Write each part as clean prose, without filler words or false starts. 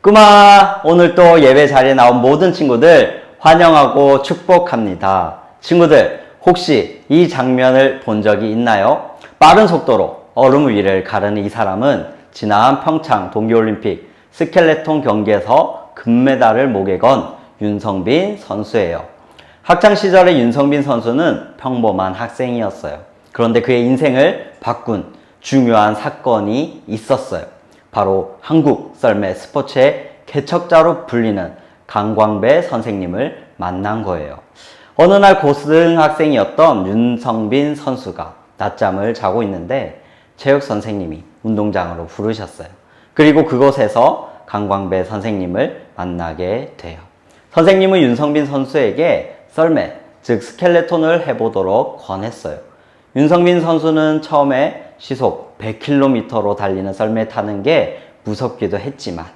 꼬마, 오늘 또 예배 자리에 나온 모든 친구들 환영하고 축복합니다. 친구들, 혹시 이 장면을 본 적이 있나요? 빠른 속도로 얼음 위를 가르는 이 사람은 지난 평창 동계올림픽 스켈레톤 경기에서 금메달을 목에 건 윤성빈 선수예요. 학창시절의 윤성빈 선수는 평범한 학생이었어요. 그런데 그의 인생을 바꾼 중요한 사건이 있었어요. 바로 한국 썰매 스포츠의 개척자로 불리는 강광배 선생님을 만난 거예요. 어느 날 고등학생이었던 윤성빈 선수가 낮잠을 자고 있는데 체육 선생님이 운동장으로 부르셨어요. 그리고 그곳에서 강광배 선생님을 만나게 돼요. 선생님은 윤성빈 선수에게 썰매, 즉 스켈레톤을 해보도록 권했어요. 윤성빈 선수는 처음에 시속 100km로 달리는 썰매 타는 게 무섭기도 했지만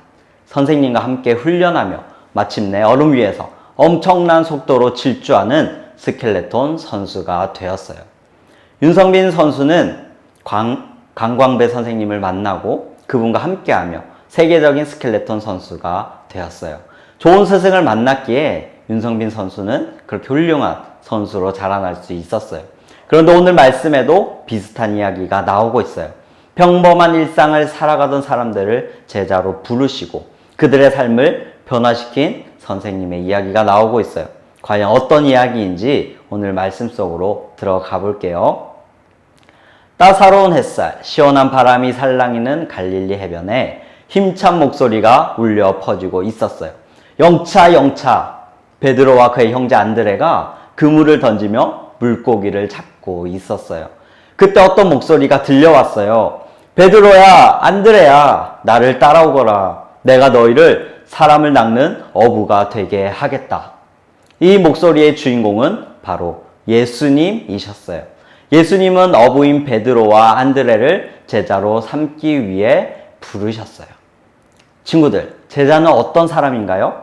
선생님과 함께 훈련하며 마침내 얼음 위에서 엄청난 속도로 질주하는 스켈레톤 선수가 되었어요. 윤성빈 선수는 강광배 선생님을 만나고 그분과 함께하며 세계적인 스켈레톤 선수가 되었어요. 좋은 스승을 만났기에 윤성빈 선수는 그렇게 훌륭한 선수로 자라날 수 있었어요. 그런데 오늘 말씀에도 비슷한 이야기가 나오고 있어요. 평범한 일상을 살아가던 사람들을 제자로 부르시고 그들의 삶을 변화시킨 선생님의 이야기가 나오고 있어요. 과연 어떤 이야기인지 오늘 말씀 속으로 들어가 볼게요. 따사로운 햇살, 시원한 바람이 살랑이는 갈릴리 해변에 힘찬 목소리가 울려 퍼지고 있었어요. 영차 영차, 베드로와 그의 형제 안드레가 그물을 던지며 물고기를 잡고 있었어요. 그때 어떤 목소리가 들려왔어요. 베드로야, 안드레야, 나를 따라오거라. 내가 너희를 사람을 낚는 어부가 되게 하겠다. 이 목소리의 주인공은 바로 예수님이셨어요. 예수님은 어부인 베드로와 안드레를 제자로 삼기 위해 부르셨어요. 친구들, 제자는 어떤 사람인가요?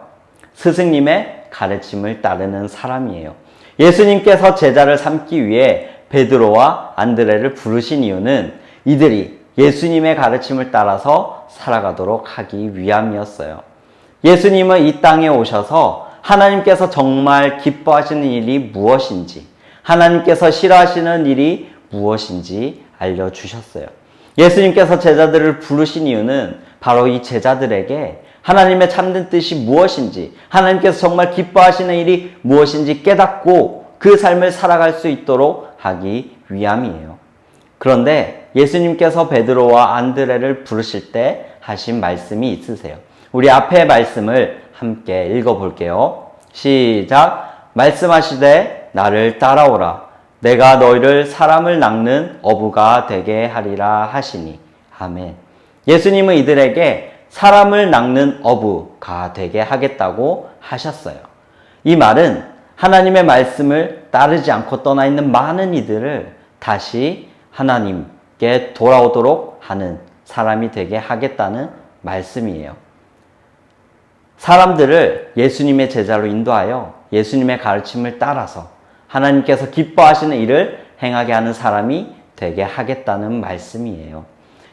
스승님의 가르침을 따르는 사람이에요. 예수님께서 제자를 삼기 위해 베드로와 안드레를 부르신 이유는 이들이 예수님의 가르침을 따라서 살아가도록 하기 위함이었어요. 예수님은 이 땅에 오셔서 하나님께서 정말 기뻐하시는 일이 무엇인지, 하나님께서 싫어하시는 일이 무엇인지 알려주셨어요. 예수님께서 제자들을 부르신 이유는 바로 이 제자들에게 하나님의 참된 뜻이 무엇인지, 하나님께서 정말 기뻐하시는 일이 무엇인지 깨닫고 그 삶을 살아갈 수 있도록 하기 위함이에요. 그런데 예수님께서 베드로와 안드레를 부르실 때 하신 말씀이 있으세요. 우리 앞에 말씀을 함께 읽어볼게요. 시작. 말씀하시되 나를 따라오라. 내가 너희를 사람을 낚는 어부가 되게 하리라 하시니. 아멘. 예수님은 이들에게 사람을 낚는 어부가 되게 하겠다고 하셨어요. 이 말은 하나님의 말씀을 따르지 않고 떠나 있는 많은 이들을 다시 하나님께 돌아오도록 하는 사람이 되게 하겠다는 말씀이에요. 사람들을 예수님의 제자로 인도하여 예수님의 가르침을 따라서 하나님께서 기뻐하시는 일을 행하게 하는 사람이 되게 하겠다는 말씀이에요.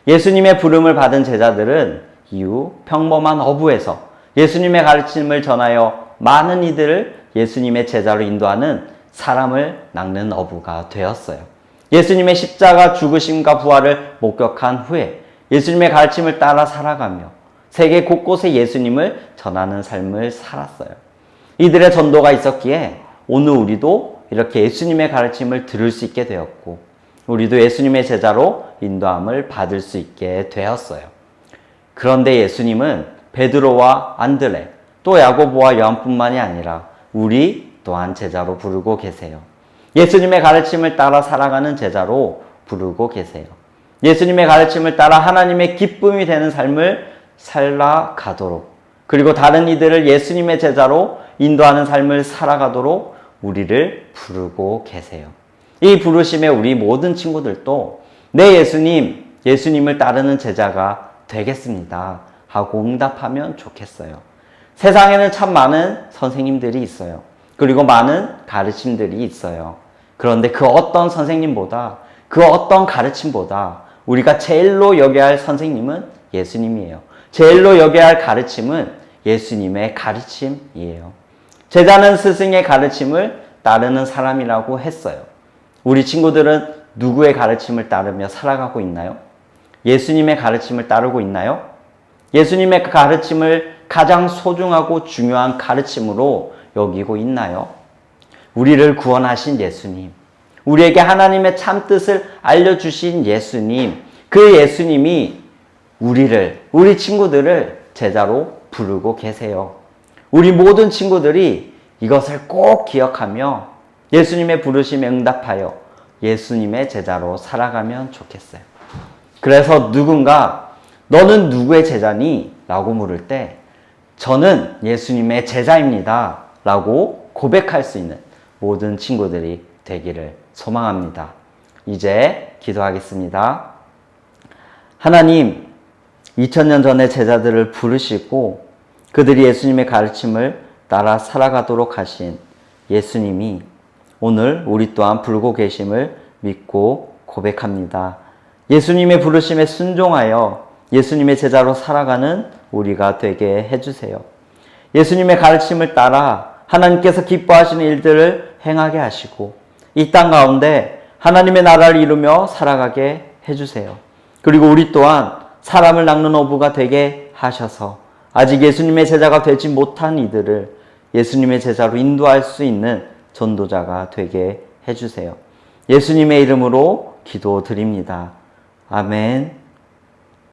예수님의 부름을 받은 제자들은 이후 평범한 어부에서 예수님의 가르침을 전하여 많은 이들을 예수님의 제자로 인도하는 사람을 낚는 어부가 되었어요. 예수님의 십자가 죽으심과 부활을 목격한 후에 예수님의 가르침을 따라 살아가며 세계 곳곳에 예수님을 전하는 삶을 살았어요. 이들의 전도가 있었기에 오늘 우리도 이렇게 예수님의 가르침을 들을 수 있게 되었고 우리도 예수님의 제자로 인도함을 받을 수 있게 되었어요. 그런데 예수님은 베드로와 안드레, 또 야고보와 요한뿐만이 아니라 우리 또한 제자로 부르고 계세요. 예수님의 가르침을 따라 살아가는 제자로 부르고 계세요. 예수님의 가르침을 따라 하나님의 기쁨이 되는 삶을 살아가도록, 그리고 다른 이들을 예수님의 제자로 인도하는 삶을 살아가도록 우리를 부르고 계세요. 이 부르심에 우리 모든 친구들도 내 예수님을 따르는 제자가 되겠습니다 하고 응답하면 좋겠어요. 세상에는 참 많은 선생님들이 있어요. 그리고 많은 가르침들이 있어요. 그런데 그 어떤 선생님보다, 그 어떤 가르침보다 우리가 제일로 여겨야 할 선생님은 예수님이에요. 제일로 여겨야 할 가르침은 예수님의 가르침이에요. 제자는 스승의 가르침을 따르는 사람이라고 했어요. 우리 친구들은 누구의 가르침을 따르며 살아가고 있나요? 예수님의 가르침을 따르고 있나요? 예수님의 가르침을 가장 소중하고 중요한 가르침으로 여기고 있나요? 우리를 구원하신 예수님, 우리에게 하나님의 참 뜻을 알려주신 예수님, 그 예수님이 우리 친구들을 제자로 부르고 계세요. 우리 모든 친구들이 이것을 꼭 기억하며 예수님의 부르심에 응답하여 예수님의 제자로 살아가면 좋겠어요. 그래서 누군가 너는 누구의 제자니? 라고 물을 때 저는 예수님의 제자입니다. 라고 고백할 수 있는 모든 친구들이 되기를 소망합니다. 이제 기도하겠습니다. 하나님, 2000년 전에 제자들을 부르시고 그들이 예수님의 가르침을 따라 살아가도록 하신 예수님이 오늘 우리 또한 부르고 계심을 믿고 고백합니다. 예수님의 부르심에 순종하여 예수님의 제자로 살아가는 우리가 되게 해주세요. 예수님의 가르침을 따라 하나님께서 기뻐하시는 일들을 행하게 하시고 이 땅 가운데 하나님의 나라를 이루며 살아가게 해주세요. 그리고 우리 또한 사람을 낚는 어부가 되게 하셔서 아직 예수님의 제자가 되지 못한 이들을 예수님의 제자로 인도할 수 있는 전도자가 되게 해주세요. 예수님의 이름으로 기도드립니다. 아멘.